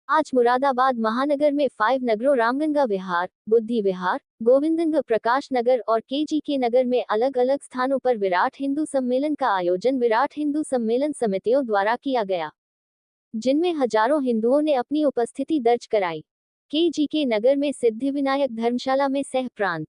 आज मुरादाबाद महानगर में 5 नगरों रामगंगा विहार, बुद्धि विहार, गोविंदगंज प्रकाश नगर और केजीके नगर में अलग अलग स्थानों पर विराट हिंदू सम्मेलन का आयोजन विराट हिंदू सम्मेलन समितियों द्वारा किया गया, जिनमें हजारों हिंदुओं ने अपनी उपस्थिति दर्ज कराई। केजीके नगर में सिद्धिविनायक धर्मशाला में सह प्रांत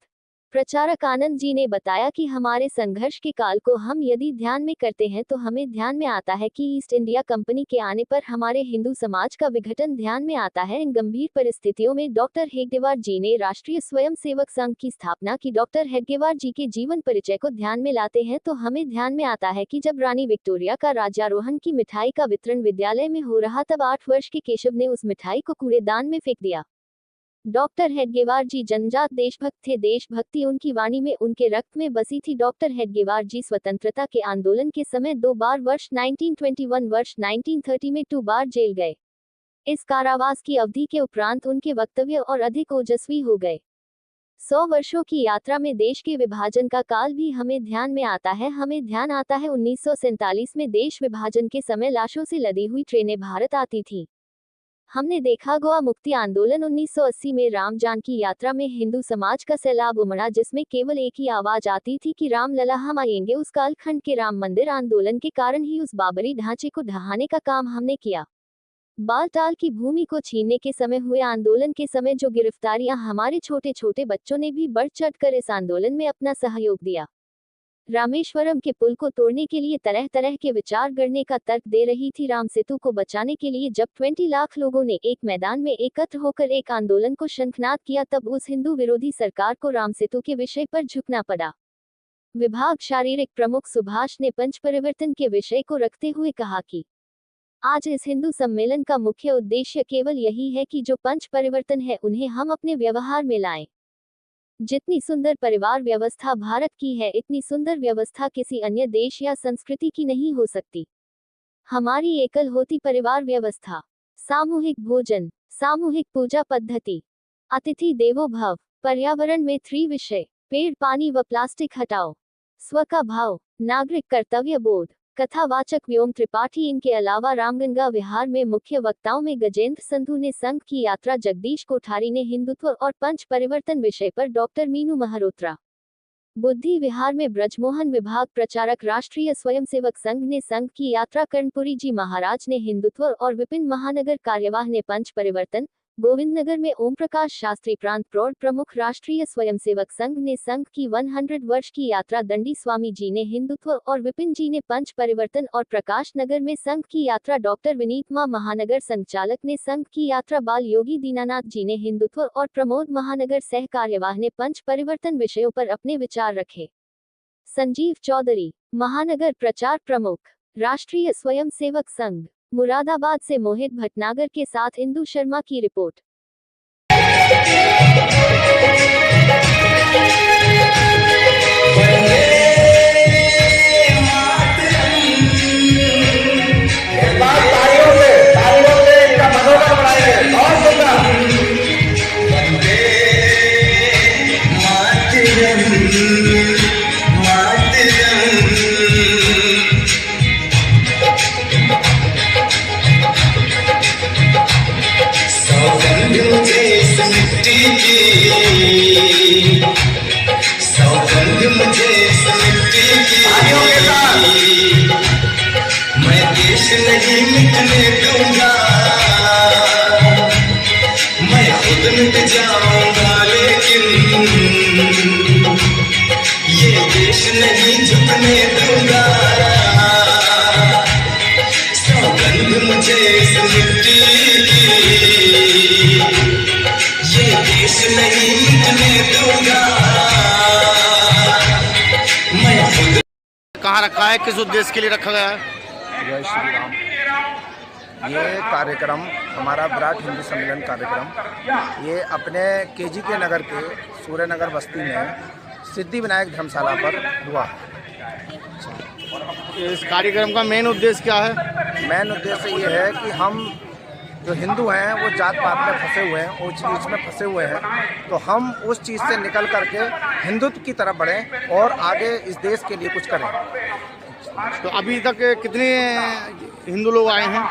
प्रचारक आनंद जी ने बताया कि हमारे संघर्ष के काल को हम यदि ध्यान में करते हैं तो हमें ध्यान में आता है कि ईस्ट इंडिया कंपनी के आने पर हमारे हिंदू समाज का विघटन ध्यान में आता है। इन गंभीर परिस्थितियों में डॉक्टर हेडगेवार जी ने राष्ट्रीय स्वयंसेवक संघ की स्थापना की। डॉक्टर हेडगेवार जी के जीवन परिचय को ध्यान में लाते हैं तो हमें ध्यान में आता है कि जब रानी विक्टोरिया का राज्यारोहण की मिठाई का वितरण विद्यालय में हो रहा तब 8 वर्ष के केशव ने उस मिठाई को कूड़ेदान में फेंक दिया। डॉक्टर हेडगेवार जी जनजात देशभक्त थे। देशभक्ति उनकी वाणी में, उनके रक्त में बसी थी। डॉक्टर हेडगेवार जी स्वतंत्रता के आंदोलन के समय 2 बार वर्ष 1921 वर्ष 1930 में 2 बार जेल गए। इस कारावास की अवधि के उपरांत उनके वक्तव्य और अधिक ओजस्वी हो गए। 100 वर्षों की यात्रा में देश के विभाजन का काल भी हमें ध्यान में आता है। हमें ध्यान आता है 1947 में देश विभाजन के समय लाशों से लदी हुई ट्रेनें भारत आती थी। हमने देखा गोवा मुक्ति आंदोलन 1980 में राम जानकी यात्रा में हिंदू समाज का सैलाब उमड़ा, जिसमें केवल एक ही आवाज आती थी कि राम लला हम आएंगे। उस कालखंड के राम मंदिर आंदोलन के कारण ही उस बाबरी ढांचे को ढहाने का काम हमने किया। बालटाल की भूमि को छीनने के समय हुए आंदोलन के समय जो गिरफ्तारियां, हमारे छोटे छोटे बच्चों ने भी बढ़ चढ़कर इस आंदोलन में अपना सहयोग दिया। रामेश्वरम के पुल को तोड़ने के लिए तरह तरह के विचार गढ़ने का तर्क दे रही थी। राम सेतु को बचाने के लिए जब 20 लाख लोगों ने एक मैदान में एकत्र होकर एक आंदोलन को शंखनाद किया, तब उस हिंदू विरोधी सरकार को राम सेतु के विषय पर झुकना पड़ा। विभाग शारीरिक प्रमुख सुभाष ने पंच परिवर्तन के विषय को रखते हुए कहा कि आज इस हिंदू सम्मेलन का मुख्य उद्देश्य केवल यही है कि जो पंच परिवर्तन है उन्हें हम अपने व्यवहार में लाएं। जितनी सुंदर परिवार व्यवस्था भारत की है, इतनी सुंदर व्यवस्था किसी अन्य देश या संस्कृति की नहीं हो सकती। हमारी एकल होती परिवार व्यवस्था, सामूहिक भोजन, सामूहिक पूजा पद्धति, अतिथि देवो भव, पर्यावरण में 3 विषय, पेड़ पानी व प्लास्टिक हटाओ, स्व का भाव, नागरिक कर्तव्य बोध, कथावाचक व्योम त्रिपाठी। इनके अलावा रामगंगा विहार में मुख्य वक्ताओं में गजेंद्र संधू ने संघ की यात्रा, जगदीश कोठारी ने हिंदुत्व और पंच परिवर्तन विषय पर डॉक्टर मीनू महरोत्रा, बुद्धि विहार में ब्रजमोहन विभाग प्रचारक राष्ट्रीय स्वयंसेवक संघ ने संघ की यात्रा, कर्णपुरी जी महाराज ने हिंदुत्व और विपिन महानगर कार्यवाह ने पंच परिवर्तन, गोविंदनगर में ओम प्रकाश शास्त्री प्रांत प्रौढ़ प्रमुख राष्ट्रीय स्वयंसेवक संघ ने संघ की 100 वर्ष की यात्रा, दंडी स्वामी जी ने हिंदुत्व और विपिन जी ने पंच परिवर्तन और प्रकाश नगर में संघ की यात्रा, डॉक्टर विनीत मा महानगर संचालक ने संघ की यात्रा, बाल योगी दीनानाथ जी ने हिंदुत्व और प्रमोद महानगर सह कार्यवाह ने पंच परिवर्तन विषयों पर अपने विचार रखे। संजीव चौधरी, महानगर प्रचार प्रमुख, राष्ट्रीय स्वयंसेवक संघ, मुरादाबाद से मोहित भटनागर के साथ इंदु शर्मा की रिपोर्ट। मैं देश नहीं मिटने दूंगा, मैं खुद मिट जाऊंगा, लेकिन ये देश नहीं झुकने दूंगा। सौगंध मुझे इस मिट्टी की, ये देश नहीं मिटने दूंगा, मैं खुद। कहाँ रखा है, किस उद्देश्य के लिए रखा गया है? जय श्री राम। ये कार्यक्रम हमारा विराट हिंदू सम्मेलन कार्यक्रम ये अपने केजीके नगर के सूर्यनगर बस्ती में सिद्धिविनायक धर्मशाला पर हुआ। इस कार्यक्रम का मेन उद्देश्य क्या है? मेन उद्देश्य ये है कि हम जो हिंदू हैं वो जात पात में फंसे हुए हैं, उस चीज़ में फंसे हुए हैं, तो हम उस चीज़ से निकल करके हिंदुत्व की तरफ बढ़ें और आगे इस देश के लिए कुछ करें। तो अभी तक कितने हिंदू लोग आए हैं?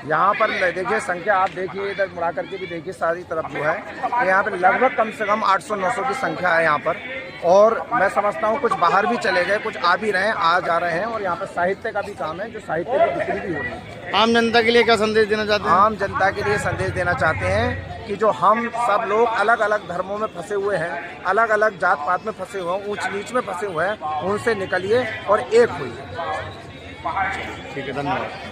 यहाँ पर देखिए संख्या, आप देखिए इधर मुड़ा करके भी देखिए सारी तरफ जो है, तो यहाँ पर लगभग कम से कम 800-900 की संख्या है यहाँ पर। और मैं समझता हूँ कुछ बाहर भी चले गए, कुछ आ भी रहे हैं, आ जा रहे हैं। और यहाँ पर साहित्य का भी काम है, जो साहित्य की बिक्री भी हो रही है। आम जनता के लिए क्या संदेश देना चाहते हैं? आम जनता के लिए संदेश देना चाहते हैं कि जो हम सब लोग अलग अलग धर्मों में फंसे हुए हैं, अलग अलग जात पात में फंसे हुए हैं, ऊंच नीच में फंसे हुए हैं, उनसे निकलिए और एक होइए। ठीक है, धन्यवाद।